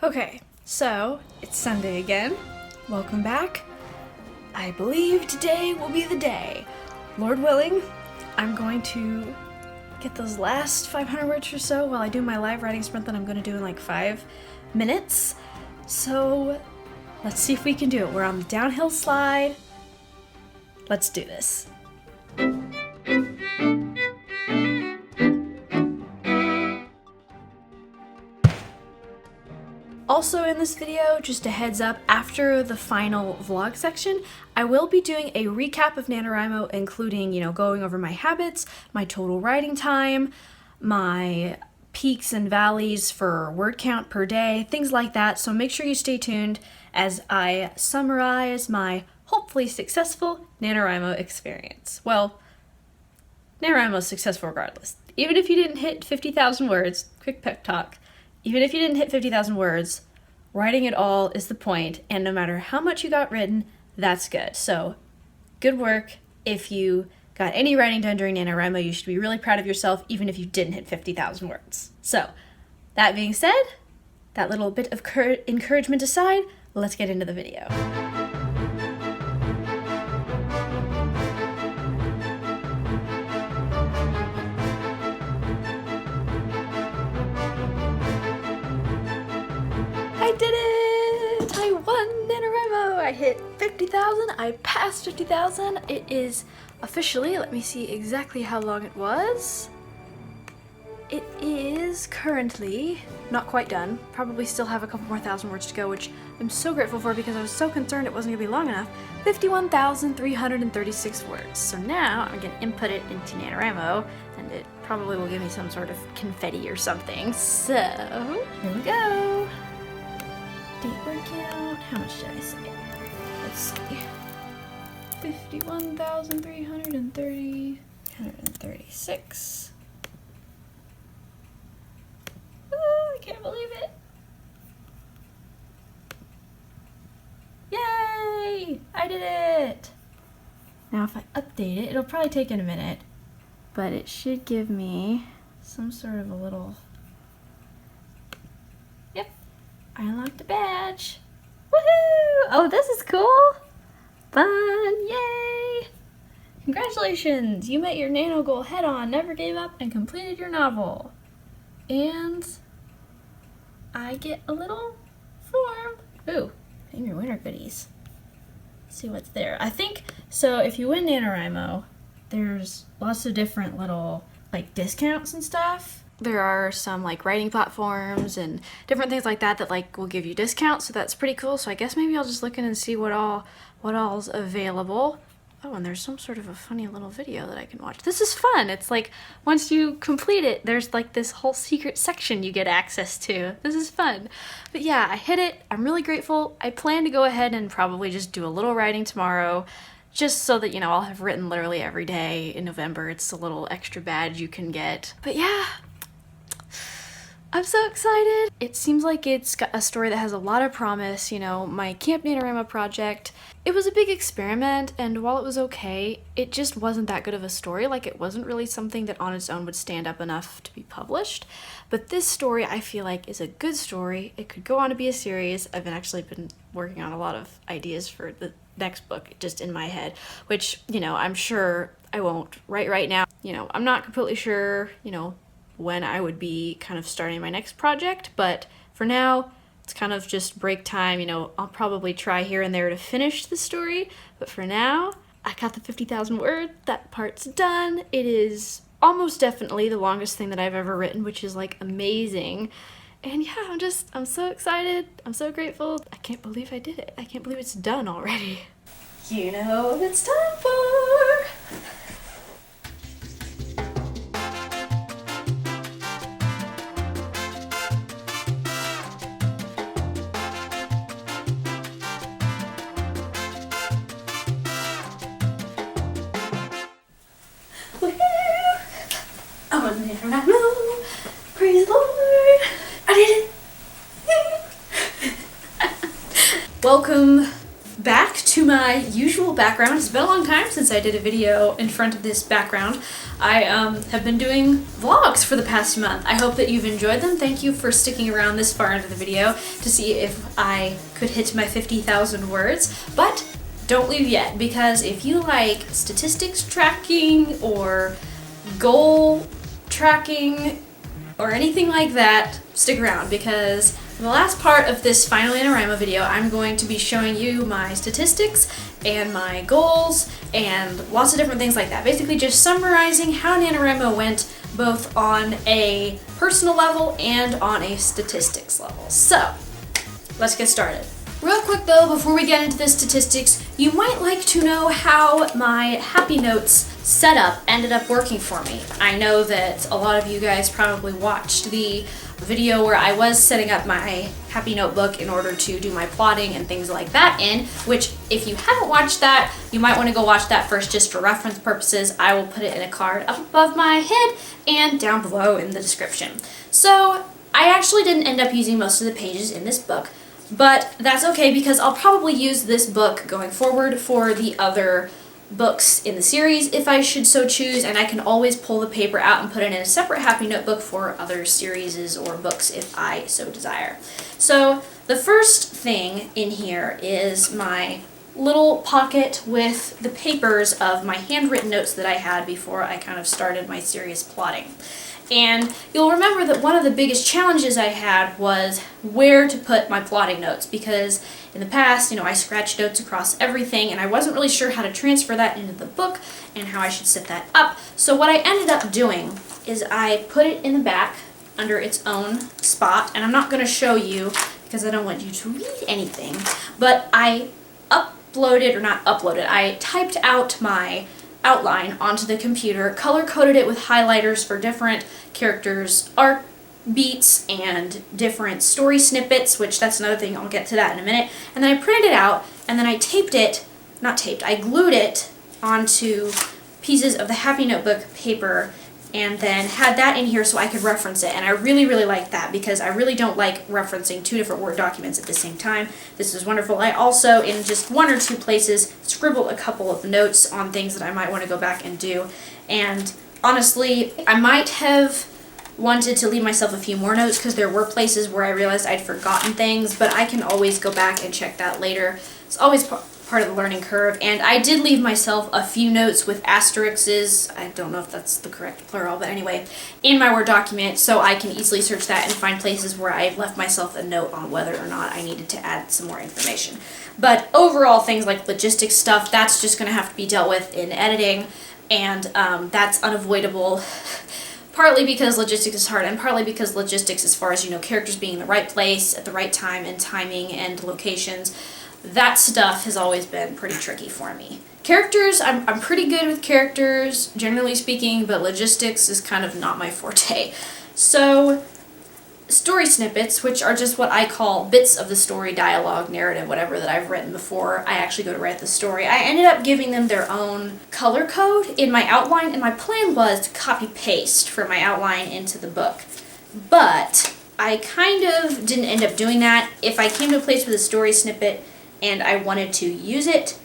Okay, so it's Sunday again. Welcome back. I believe today will be the day. Lord willing, I'm going to get those last 500 words or so while I do my live writing sprint that I'm going to do in like 5 minutes. So let's see if we can do it. We're on the downhill slide. Let's do this. Also in this video, just a heads up, after the final vlog section, I will be doing a recap of NaNoWriMo, including, going over my habits, my total writing time, my peaks and valleys for word count per day, things like that. So make sure you stay tuned as I summarize my hopefully successful NaNoWriMo experience. Well, NaNoWriMo is successful regardless. Even if you didn't hit 50,000 words, quick pep talk, even if you didn't hit 50,000 words, writing it all is the point, and no matter how much you got written, that's good. So, good work. If you got any writing done during NaNoWriMo, you should be really proud of yourself, even if you didn't hit 50,000 words. So, that being said, that little bit of encouragement aside, let's get into the video. I did it! I won NaNoWriMo! I hit 50,000, I passed 50,000. It is officially, let me see exactly how long it was. It is currently not quite done. Probably still have a couple more thousand words to go, which I'm so grateful for because I was so concerned it wasn't gonna be long enough. 51,336 words. So now I'm gonna input it into NaNoWriMo, and it probably will give me some sort of confetti or something. So, here we go. Date word count. How much did I say? Let's see. 51,336. Oh, I can't believe it. Yay! I did it! Now if I update it, it'll probably take in a minute, but it should give me some sort of a little... Yep. I unlocked a badge. Woohoo! Oh, this is cool. Fun, yay! Congratulations! You met your nano goal head on, never gave up, and completed your novel. And I get a little form. Ooh, name your winner goodies. Let's see what's there. I think, so if you win NaNoWriMo, there's lots of different little, discounts and stuff. There are some writing platforms and different things like that will give you discounts, so that's pretty cool. So I guess maybe I'll just look in and see what all's available. Oh, and there's some sort of a funny little video that I can watch. This is fun. It's once you complete it, there's this whole secret section you get access to. This is fun. But yeah, I hit it. I'm really grateful. I plan to go ahead and probably just do a little writing tomorrow, just so that, I'll have written literally every day in November. It's a little extra badge you can get. But yeah, I'm so excited. It seems like it's got a story that has a lot of promise. My Camp NaNoWriMo project, it was a big experiment, and while it was okay, it just wasn't that good of a story. It wasn't really something that on its own would stand up enough to be published. But this story, I feel like, is a good story. It could go on to be a series. I've actually been working on a lot of ideas for the next book just in my head, which, I'm sure I won't write right now. I'm not completely sure, when I would be kind of starting my next project, but for now, it's kind of just break time. I'll probably try here and there to finish the story, but for now, I got the 50,000 words. That part's done. It is almost definitely the longest thing that I've ever written, which is amazing. And yeah, I'm so excited. I'm so grateful. I can't believe I did it. I can't believe it's done already. You know what it's time for. I'm on NaNoWriMo. Praise the Lord. I did it. Welcome back to my usual background. It's been a long time since I did a video in front of this background. I have been doing vlogs for the past month. I hope that you've enjoyed them. Thank you for sticking around this far into the video to see if I could hit my 50,000 words. But don't leave yet, because if you like statistics tracking or goal tracking or anything like that, stick around, because in the last part of this final NaNoWriMo video, I'm going to be showing you my statistics and my goals and lots of different things like that. Basically just summarizing how NaNoWriMo went both on a personal level and on a statistics level. So, let's get started. Real quick though, before we get into the statistics, you might like to know how my Happy Notes setup ended up working for me. I know that a lot of you guys probably watched the video where I was setting up my Happy Notebook in order to do my plotting and things like that in, which if you haven't watched that, you might want to go watch that first just for reference purposes. I will put it in a card up above my head and down below in the description. So I actually didn't end up using most of the pages in this book, but that's okay because I'll probably use this book going forward for the other books in the series if I should so choose, and I can always pull the paper out and put it in a separate Happy Notebook for other series or books if I so desire. So the first thing in here is my little pocket with the papers of my handwritten notes that I had before I kind of started my serious plotting. And you'll remember that one of the biggest challenges I had was where to put my plotting notes, because in the past, I scratched notes across everything and I wasn't really sure how to transfer that into the book and how I should set that up. So what I ended up doing is I put it in the back under its own spot, and I'm not going to show you because I don't want you to read anything, but I I typed out my outline onto the computer, color-coded it with highlighters for different characters' arc beats and different story snippets, which that's another thing, I'll get to that in a minute, and then I printed it out, and then I I glued it onto pieces of the Happy Notebook paper, and then had that in here so I could reference it. And I really, really like that because I really don't like referencing two different Word documents at the same time. This is wonderful. I also, in just one or two places, scribbled a couple of notes on things that I might want to go back and do. And honestly, I might have wanted to leave myself a few more notes because there were places where I realized I'd forgotten things, but I can always go back and check that later. It's always part of the learning curve, and I did leave myself a few notes with asterisks, I don't know if that's the correct plural, but anyway, in my Word document, so I can easily search that and find places where I left myself a note on whether or not I needed to add some more information. But overall, things like logistics stuff, that's just going to have to be dealt with in editing, and that's unavoidable. Partly because logistics is hard, and partly because logistics, as far as characters being in the right place at the right time and timing and locations, that stuff has always been pretty tricky for me. Characters, I'm pretty good with characters, generally speaking, but logistics is kind of not my forte. So, story snippets, which are just what I call bits of the story, dialogue, narrative, whatever that I've written before I actually go to write the story, I ended up giving them their own color code in my outline, and my plan was to copy-paste from my outline into the book. But I kind of didn't end up doing that. If I came to a place with a story snippet and I wanted to use it,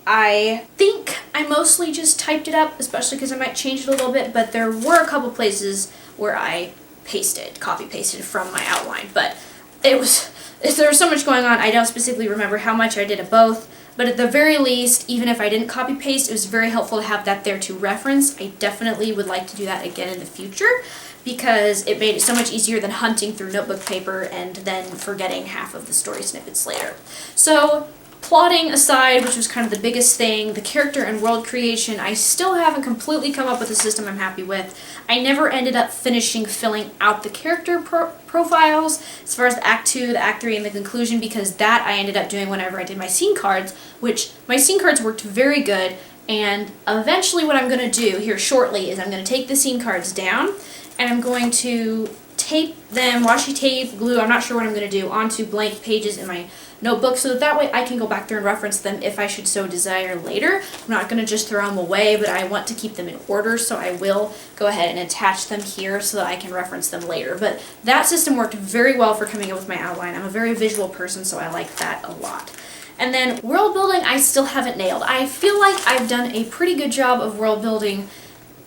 I think I mostly just typed it up, especially because I might change it a little bit, but there were a couple places where I copy-pasted from my outline, but there was so much going on, I don't specifically remember how much I did of both, but at the very least, even if I didn't copy-paste, it was very helpful to have that there to reference. I definitely would like to do that again in the future, because it made it so much easier than hunting through notebook paper and then forgetting half of the story snippets later. So, plotting aside, which was kind of the biggest thing, the character and world creation, I still haven't completely come up with a system I'm happy with. I never ended up filling out the character profiles as far as the Act 2, the Act 3, and the conclusion, because that I ended up doing whenever I did my scene cards, which my scene cards worked very good, and eventually what I'm going to do here shortly is I'm going to take the scene cards down, and I'm going to tape them, washi tape, glue, I'm not sure what I'm going to do, onto blank pages in my notebook, so that way I can go back there and reference them if I should so desire later. I'm not going to just throw them away, but I want to keep them in order, so I will go ahead and attach them here so that I can reference them later. But that system worked very well for coming up with my outline. I'm a very visual person, so I like that a lot. And then world building, I still haven't nailed. I feel like I've done a pretty good job of world building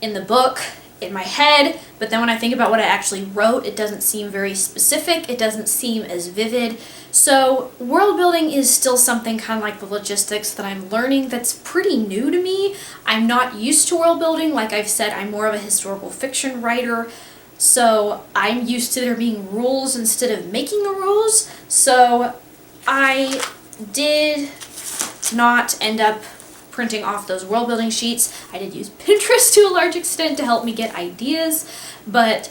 in the book, in my head, but then when I think about what I actually wrote, it doesn't seem very specific, it doesn't seem as vivid. So world building is still something kind of like the logistics that I'm learning that's pretty new to me. I'm not used to world building. Like I've said, I'm more of a historical fiction writer, so I'm used to there being rules instead of making the rules. So I did not end up printing off those world building sheets. I did use Pinterest to a large extent to help me get ideas, but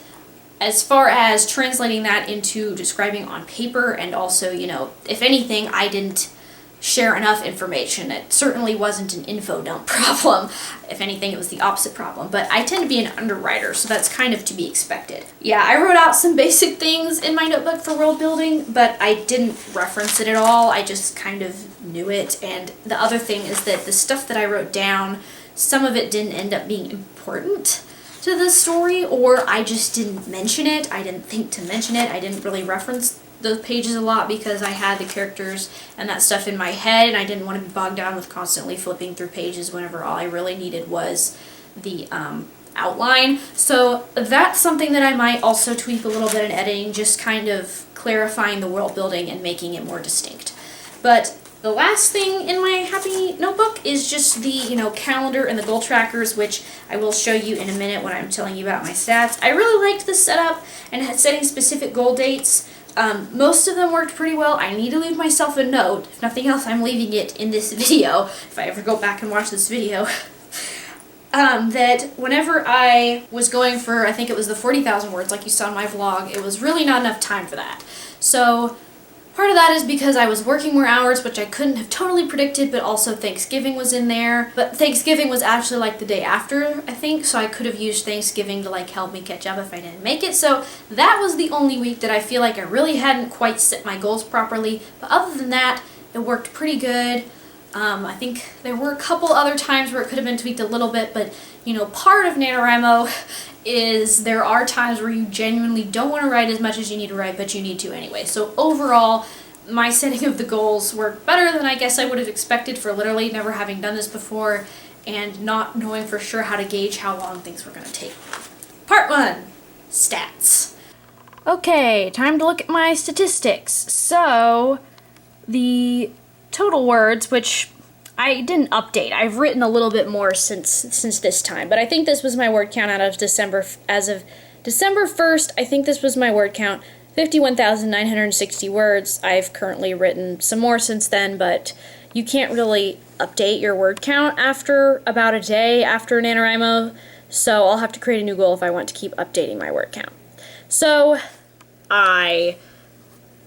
as far as translating that into describing on paper, and also, you know, if anything, I didn't share enough information. It certainly wasn't an info dump problem. If anything, it was the opposite problem. But I tend to be an underwriter, so that's kind of to be expected. Yeah, I wrote out some basic things in my notebook for world building, but I didn't reference it at all. I just kind of knew it. And the other thing is that the stuff that I wrote down, some of it didn't end up being important to the story, or I just didn't mention it. I didn't think to mention it. I didn't really reference those pages a lot because I had the characters and that stuff in my head, and I didn't want to be bogged down with constantly flipping through pages whenever all I really needed was the outline. So that's something that I might also tweak a little bit in editing, just kind of clarifying the world building and making it more distinct. But the last thing in my happy notebook is just the, you know, calendar and the goal trackers, which I will show you in a minute when I'm telling you about my stats. I really liked the setup and setting specific goal dates. Most of them worked pretty well. I need to leave myself a note. If nothing else, I'm leaving it in this video, if I ever go back and watch this video. That whenever I was going for, I think it was the 40,000 words like you saw in my vlog, it was really not enough time for that. So part of that is because I was working more hours, which I couldn't have totally predicted, but also Thanksgiving was in there. But Thanksgiving was actually like the day after, I think, so I could have used Thanksgiving to like help me catch up if I didn't make it. So that was the only week that I feel like I really hadn't quite set my goals properly. But other than that, it worked pretty good. I think there were a couple other times where it could have been tweaked a little bit, but you know, part of NaNoWriMo is there are times where you genuinely don't want to write as much as you need to write, but you need to anyway. So overall, my setting of the goals worked better than I guess I would have expected for literally never having done this before and not knowing for sure how to gauge how long things were going to take. Part 1, stats. Okay, time to look at my statistics. So, the total words, which I didn't update. I've written a little bit more since this time, but I think this was my word count as of December 1st, I think this was my word count, 51,960 words. I've currently written some more since then, but you can't really update your word count after about a day after NaNoWriMo, so I'll have to create a new goal if I want to keep updating my word count. So, I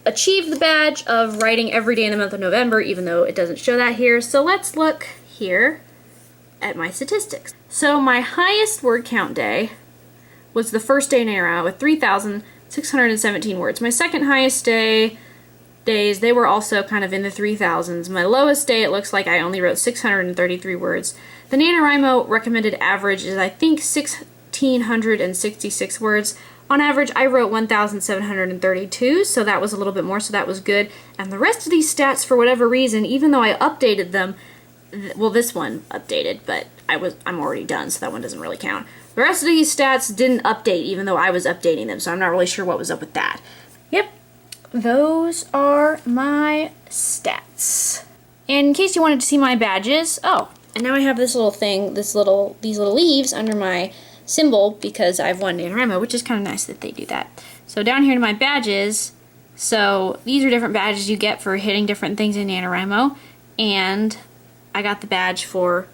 achieved the badge of writing every day in the month of November, even though it doesn't show that here. So let's look here at my statistics. So my highest word count day was the first day in NaNoWriMo with 3,617 words. My second highest days, they were also kind of in the 3,000s. My lowest day, it looks like I only wrote 633 words. The NaNoWriMo recommended average is, I think, 1,666 words. On average, I wrote 1,732, so that was a little bit more, so that was good. And the rest of these stats, for whatever reason, even though I updated them, well, this one updated, but I'm already done, so that one doesn't really count. The rest of these stats didn't update, even though I was updating them, so I'm not really sure what was up with that. Yep, those are my stats. And in case you wanted to see my badges, oh, and now I have this little thing, these little leaves under my symbol because I've won NaNoWriMo, which is kind of nice that they do that. So down here to my badges, so these are different badges you get for hitting different things in NaNoWriMo, and I got the badge for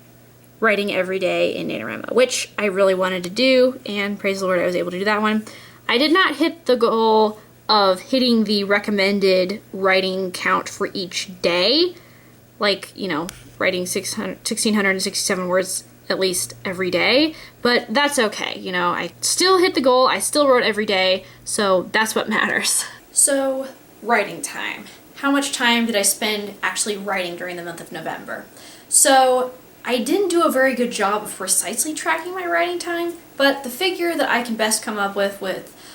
writing every day in NaNoWriMo, which I really wanted to do, and praise the Lord I was able to do that one. I did not hit the goal of hitting the recommended writing count for each day, like, you know, writing 1,667 words at least every day, but that's okay. You know, I still hit the goal, I still wrote every day, so that's what matters. So, writing time. How much time did I spend actually writing during the month of November? So, I didn't do a very good job of precisely tracking my writing time, but the figure that I can best come up with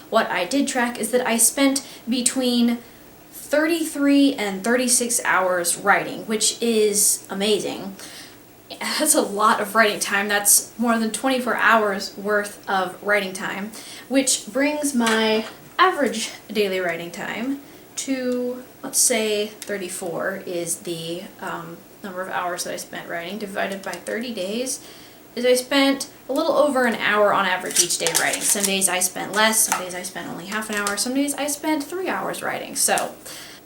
what I did track is that I spent between 33 and 36 hours writing, which is amazing. That's a lot of writing time. That's more than 24 hours worth of writing time, which brings my average daily writing time to, let's say, 34 is the number of hours that I spent writing, divided by 30 days, is I spent a little over an hour on average each day writing. Some days I spent less, some days I spent only half an hour, some days I spent 3 hours writing. So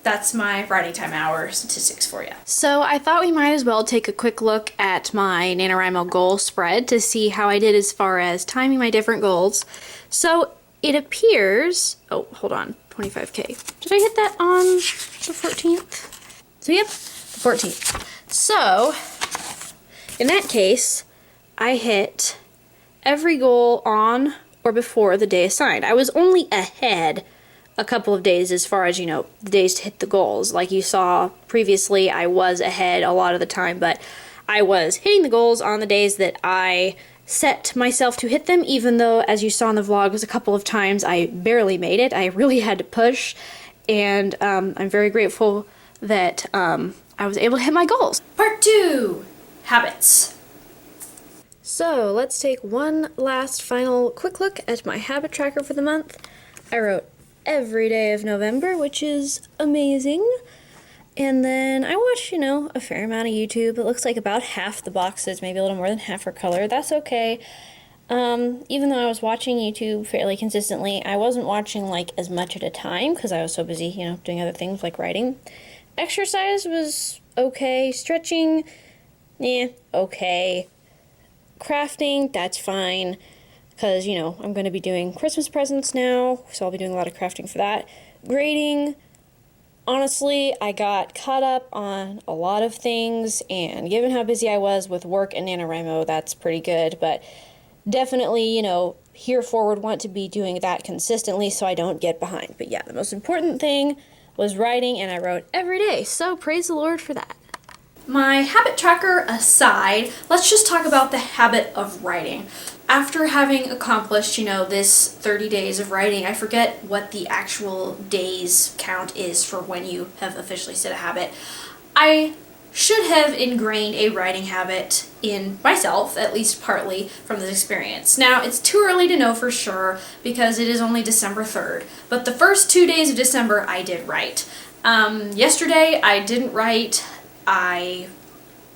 that's my writing time hour statistics for you. So I thought we might as well take a quick look at my NaNoWriMo goal spread to see how I did as far as timing my different goals. So it appears, oh, hold on, 25K. Did I hit that on the 14th? So yep, the 14th. So in that case, I hit every goal on or before the day assigned. I was only ahead a couple of days as far as, the days to hit the goals. Like you saw previously, I was ahead a lot of the time, but I was hitting the goals on the days that I set myself to hit them, even though, as you saw in the vlogs, a couple of times I barely made it. I really had to push, and I'm very grateful that I was able to hit my goals. Part 2, habits. So let's take one last final quick look at my habit tracker for the month. I wrote every day of November, which is amazing. And then I watched, a fair amount of YouTube. It looks like about half the boxes, maybe a little more than half are color. That's okay. Even though I was watching YouTube fairly consistently, I wasn't watching like as much at a time because I was so busy, doing other things like writing. Exercise was okay. Stretching, okay. Crafting, that's fine. Because, I'm going to be doing Christmas presents now, so I'll be doing a lot of crafting for that. Grading, honestly, I got caught up on a lot of things, and given how busy I was with work and NaNoWriMo, that's pretty good, but definitely, here forward want to be doing that consistently so I don't get behind. But yeah, the most important thing was writing, and I wrote every day, so praise the Lord for that. My habit tracker aside, let's just talk about the habit of writing. After having accomplished, this 30 days of writing, I forget what the actual days count is for when you have officially set a habit. I should have ingrained a writing habit in myself, at least partly, from this experience. Now, it's too early to know for sure because it is only December 3rd, but the first 2 days of December I did write. Yesterday I didn't write. I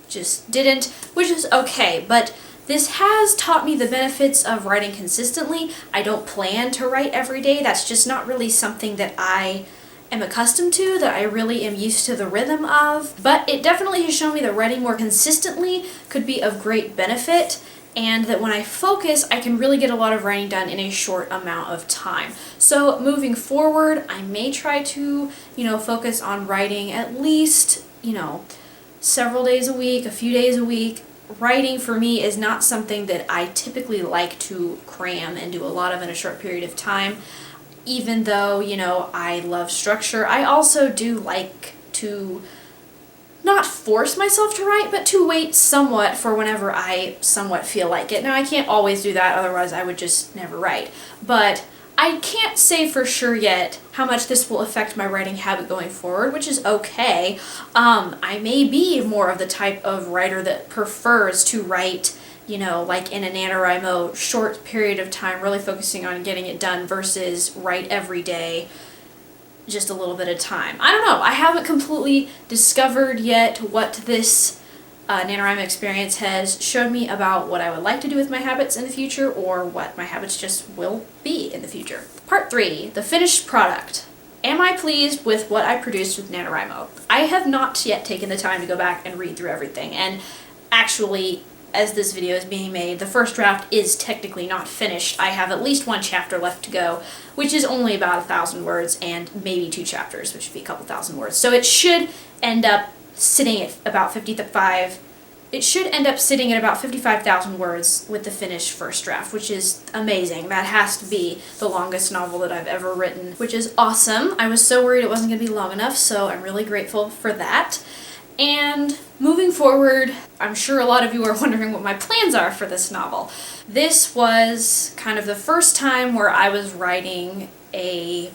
just didn't, which is okay, but this has taught me the benefits of writing consistently. I don't plan to write every day. That's just not really something that I am accustomed to, that I really am used to the rhythm of. But it definitely has shown me that writing more consistently could be of great benefit, and that when I focus, I can really get a lot of writing done in a short amount of time. So moving forward, I may try to, focus on writing at least, several days a week, a few days a week. Writing for me is not something that I typically like to cram and do a lot of in a short period of time. Even though, I love structure, I also do like to not force myself to write, but to wait somewhat for whenever I somewhat feel like it. Now, I can't always do that, otherwise I would just never write. But I can't say for sure yet how much this will affect my writing habit going forward, which is okay. I may be more of the type of writer that prefers to write, like in a NaNoWriMo short period of time, really focusing on getting it done versus write every day, just a little bit of time. I don't know. I haven't completely discovered yet what this NaNoWriMo experience has showed me about what I would like to do with my habits in the future, or what my habits just will be in the future. Part 3, the finished product. Am I pleased with what I produced with NaNoWriMo? I have not yet taken the time to go back and read through everything, and actually, as this video is being made, the first draft is technically not finished. I have at least one chapter left to go, which is only about 1,000 words, and maybe 2 chapters, which would be a couple thousand words. So it should end up sitting at about 55,000 words with the finished first draft, which is amazing. That has to be the longest novel that I've ever written, which is awesome. I was so worried it wasn't going to be long enough, so I'm really grateful for that. And moving forward, I'm sure a lot of you are wondering what my plans are for this novel. This was kind of the first time where I was writing a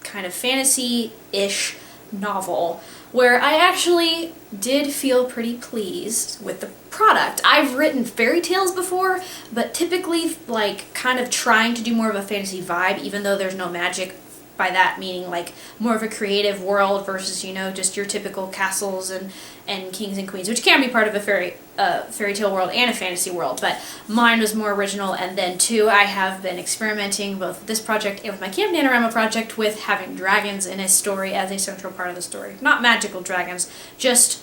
kind of fantasy-ish novel where I actually did feel pretty pleased with the product. I've written fairy tales before, but typically like kind of trying to do more of a fantasy vibe, even though there's no magic. By that meaning like more of a creative world versus, you know, just your typical castles and kings and queens, which can be part of a fairy tale world and a fantasy world, but mine was more original. And then two, I have been experimenting both with this project and with my Camp NaNoWriMo project with having dragons in a story as a central part of the story. Not magical dragons, just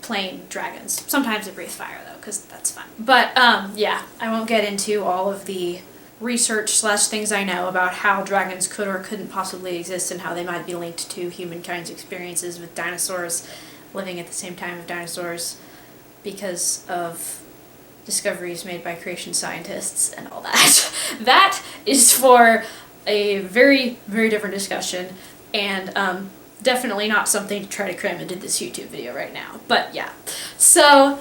plain dragons. Sometimes they breathe fire though, because that's fun. But yeah, I won't get into all of the research / things I know about how dragons could or couldn't possibly exist and how they might be linked to humankind's experiences with dinosaurs living at the same time of dinosaurs because of discoveries made by creation scientists and all that. That is for a very, very different discussion, and definitely not something to try to cram into this YouTube video right now. But yeah, so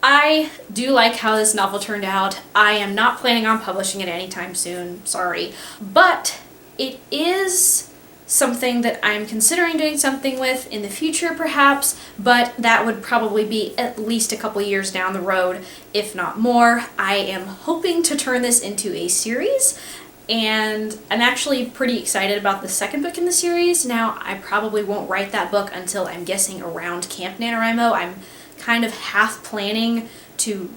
I do like how this novel turned out. I am not planning on publishing it anytime soon, sorry. But it is something that I'm considering doing something with in the future perhaps, but that would probably be at least a couple years down the road, if not more. I am hoping to turn this into a series, and I'm actually pretty excited about the second book in the series. Now, I probably won't write that book until I'm guessing around Camp NaNoWriMo. I'm kind of half planning to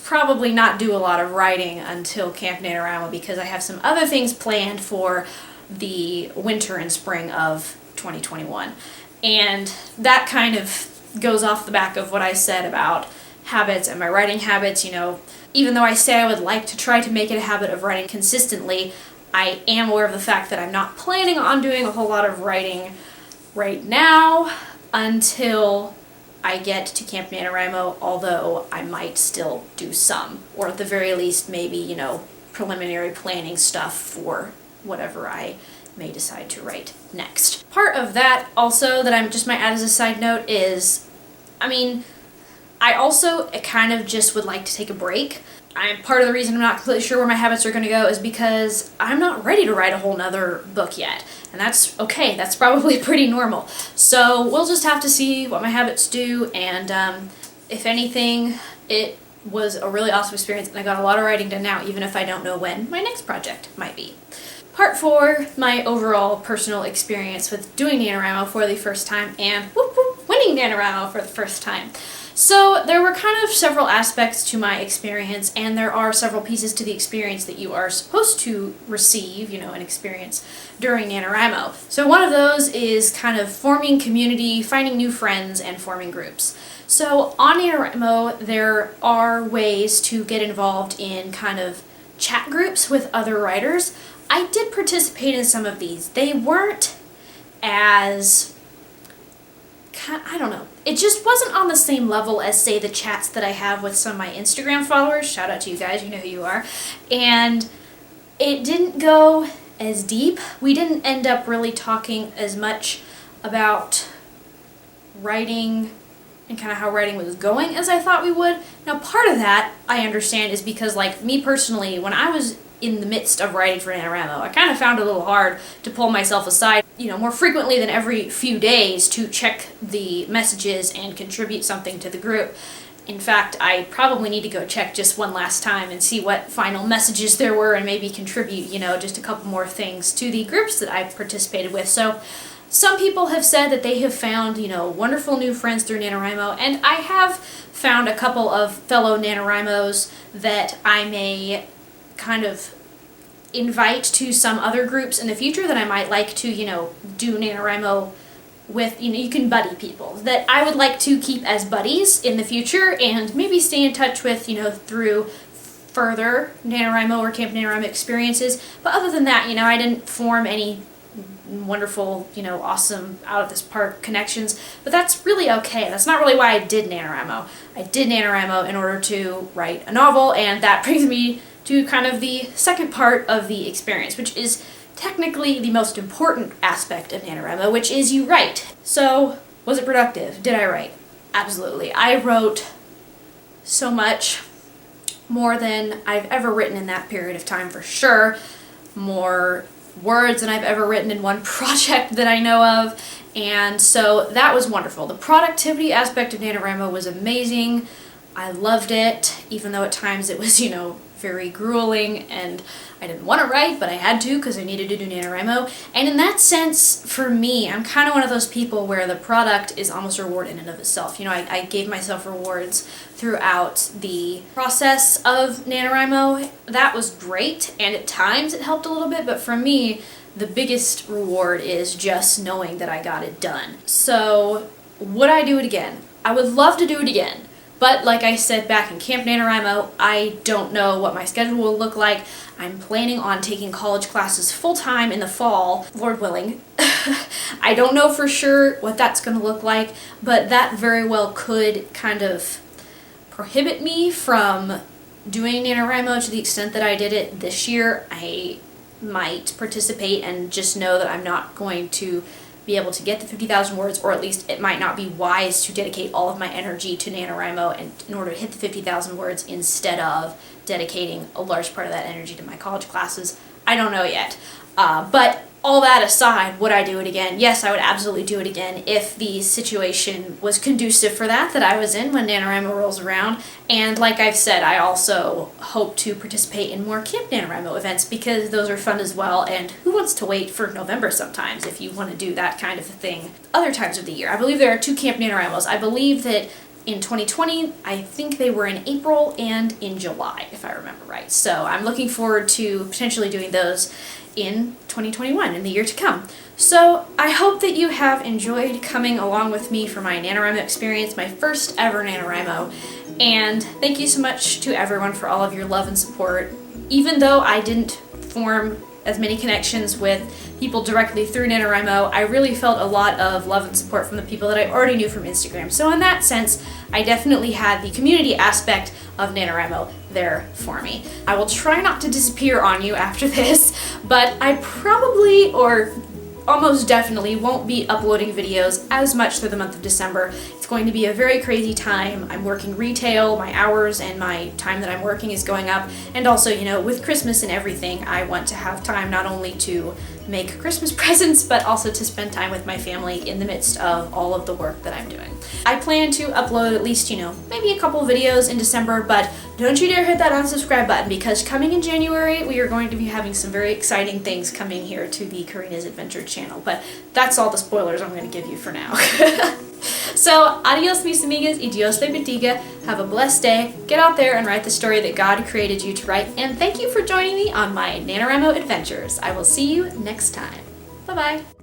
probably not do a lot of writing until Camp NaNoWriMo because I have some other things planned for the winter and spring of 2021. And that kind of goes off the back of what I said about habits and my writing habits. You know, even though I say I would like to try to make it a habit of writing consistently, I am aware of the fact that I'm not planning on doing a whole lot of writing right now until I get to Camp NaNoWriMo, although I might still do some, or at the very least maybe, you know, preliminary planning stuff for whatever I may decide to write next. Part of that also that I just might add as a side note is, I mean, I also kind of just would like to take a break. Part of the reason I'm not completely sure where my habits are going to go is because I'm not ready to write a whole nother book yet. And that's okay, that's probably pretty normal. So we'll just have to see what my habits do, and if anything, it was a really awesome experience, and I got a lot of writing done now, even if I don't know when my next project might be. Part 4, my overall personal experience with doing NaNoWriMo for the first time, and whoop whoop, winning NaNoWriMo for the first time. So there were kind of several aspects to my experience, and there are several pieces to the experience that you are supposed to receive, you know, and experience during NaNoWriMo. So one of those is kind of forming community, finding new friends, and forming groups. So on NaNoWriMo, there are ways to get involved in kind of chat groups with other writers. I did participate in some of these. They weren't as, I don't know, it just wasn't on the same level as, say, the chats that I have with some of my Instagram followers. Shout out to you guys, you know who you are. And it didn't go as deep. We didn't end up really talking as much about writing and kind of how writing was going as I thought we would. Now, part of that, I understand, is because, like, me personally, when I was in the midst of writing for NaNoWriMo, I kind of found it a little hard to pull myself aside, you know, more frequently than every few days to check the messages and contribute something to the group. In fact, I probably need to go check just one last time and see what final messages there were and maybe contribute, you know, just a couple more things to the groups that I participated with. So some people have said that they have found, you know, wonderful new friends through NaNoWriMo, and I have found a couple of fellow NaNoWriMos that I may kind of invite to some other groups in the future that I might like to, you know, do NaNoWriMo with. You know, you can buddy people that I would like to keep as buddies in the future and maybe stay in touch with, you know, through further NaNoWriMo or Camp NaNoWriMo experiences. But other than that, you know, I didn't form any wonderful, you know, awesome, out of this park connections, but that's really okay. That's not really why I did NaNoWriMo. I did NaNoWriMo in order to write a novel, and that brings me to kind of the second part of the experience, which is technically the most important aspect of NaNoWriMo, which is you write. So, was it productive? Did I write? Absolutely. I wrote so much, more than I've ever written in that period of time for sure, more words than I've ever written in one project that I know of. And so that was wonderful. The productivity aspect of NaNoWriMo was amazing. I loved it, even though at times it was, very grueling and I didn't want to write, but I had to because I needed to do NaNoWriMo. And in that sense, for me, I'm kind of one of those people where the product is almost a reward in and of itself. I gave myself rewards throughout the process of NaNoWriMo. That was great, and at times it helped a little bit, but for me, the biggest reward is just knowing that I got it done. So, would I do it again? I would love to do it again. But like I said back in Camp NaNoWriMo, I don't know what my schedule will look like. I'm planning on taking college classes full-time in the fall, Lord willing. I don't know for sure what that's going to look like, but that very well could kind of prohibit me from doing NaNoWriMo to the extent that I did it this year. I might participate and just know that I'm not going to be able to get the 50,000 words, or at least it might not be wise to dedicate all of my energy to NaNoWriMo and in order to hit the 50,000 words instead of dedicating a large part of that energy to my college classes. I don't know yet. But all that aside, would I do it again? Yes, I would absolutely do it again if the situation was conducive for that I was in when NaNoWriMo rolls around. And like I've said, I also hope to participate in more Camp NaNoWriMo events because those are fun as well, and who wants to wait for November sometimes if you want to do that kind of a thing other times of the year? I believe there are 2 Camp NaNoWriMos. I believe that in 2020, I think they were in April and in July, if I remember right. So I'm looking forward to potentially doing those in 2021, in the year to come. So I hope that you have enjoyed coming along with me for my NaNoWriMo experience, my first ever NaNoWriMo, and thank you so much to everyone for all of your love and support. Even though I didn't form as many connections with people directly through NaNoWriMo, I really felt a lot of love and support from the people that I already knew from Instagram. So in that sense, I definitely had the community aspect of NaNoWriMo there for me. I will try not to disappear on you after this, but I probably, or almost definitely, won't be uploading videos as much through the month of December. It's going to be a very crazy time. I'm working retail, my hours and my time that I'm working is going up, and also, with Christmas and everything, I want to have time not only to make Christmas presents, but also to spend time with my family in the midst of all of the work that I'm doing. I plan to upload at least, maybe a couple videos in December, but don't you dare hit that unsubscribe button because coming in January, we are going to be having some very exciting things coming here to the Careena's Adventure channel, but that's all the spoilers I'm going to give you for now. So, adios mis amigas y Dios le bendiga. Have a blessed day. Get out there and write the story that God created you to write. And thank you for joining me on my NaNoWriMo adventures. I will see you next time. Bye-bye.